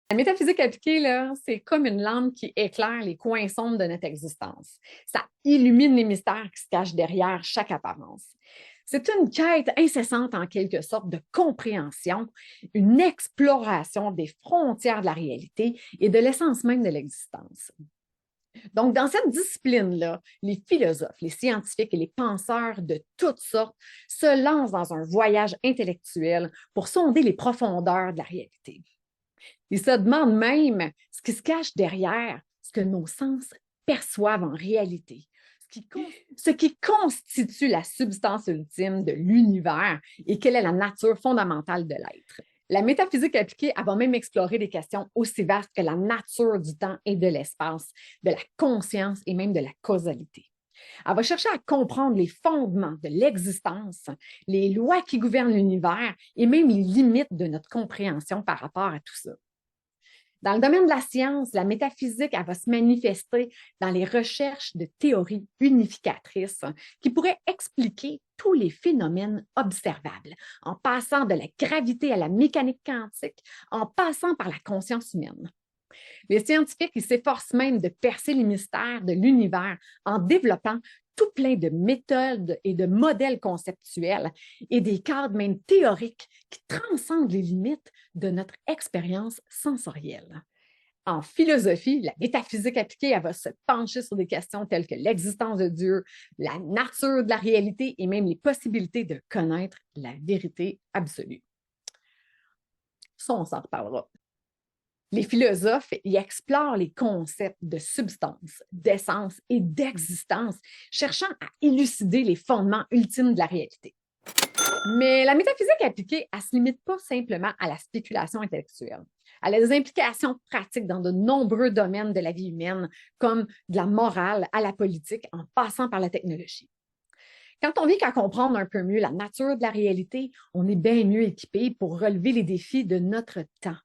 La métaphysique appliquée, là, c'est comme une lampe qui éclaire les coins sombres de notre existence. Ça illumine les mystères qui se cachent derrière chaque apparence. C'est une quête incessante, en quelque sorte, de compréhension, une exploration des frontières de la réalité et de l'essence même de l'existence. Donc, dans cette discipline-là, les philosophes, les scientifiques et les penseurs de toutes sortes se lancent dans un voyage intellectuel pour sonder les profondeurs de la réalité. Ils se demandent même ce qui se cache derrière ce que nos sens perçoivent en réalité, ce qui constitue la substance ultime de l'univers et quelle est la nature fondamentale de l'être. La métaphysique appliquée, elle va même explorer des questions aussi vastes que la nature du temps et de l'espace, de la conscience et même de la causalité. Elle va chercher à comprendre les fondements de l'existence, les lois qui gouvernent l'univers et même les limites de notre compréhension par rapport à tout ça. Dans le domaine de la science, la métaphysique, elle va se manifester dans les recherches de théories unificatrices qui pourraient expliquer tous les phénomènes observables, en passant de la gravité à la mécanique quantique, en passant par la conscience humaine. Les scientifiques s'efforcent même de percer les mystères de l'univers en développant tout plein de méthodes et de modèles conceptuels et des cadres même théoriques qui transcendent les limites de notre expérience sensorielle. En philosophie, la métaphysique appliquée, elle va se pencher sur des questions telles que l'existence de Dieu, la nature de la réalité et même les possibilités de connaître la vérité absolue. Ça, on s'en reparlera. Les philosophes y explorent les concepts de substance, d'essence et d'existence, cherchant à élucider les fondements ultimes de la réalité. Mais la métaphysique appliquée, elle ne se limite pas simplement à la spéculation intellectuelle. Elle a des implications pratiques dans de nombreux domaines de la vie humaine, comme de la morale à la politique, en passant par la technologie. Quand on vient qu'à comprendre un peu mieux la nature de la réalité, on est bien mieux équipé pour relever les défis de notre temps,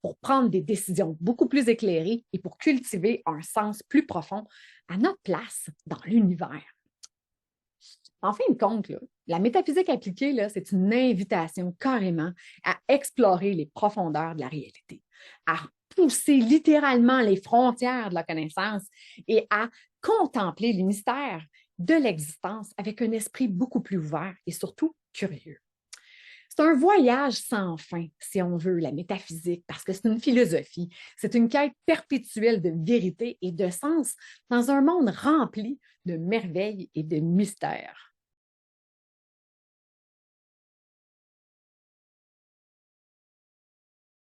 pour prendre des décisions beaucoup plus éclairées et pour cultiver un sens plus profond à notre place dans l'univers. En fin de compte, là, la métaphysique appliquée, là, c'est une invitation carrément à explorer les profondeurs de la réalité, à pousser littéralement les frontières de la connaissance et à contempler les mystères de l'existence avec un esprit beaucoup plus ouvert et surtout curieux. C'est un voyage sans fin, si on veut, la métaphysique, parce que c'est une philosophie. C'est une quête perpétuelle de vérité et de sens dans un monde rempli de merveilles et de mystères.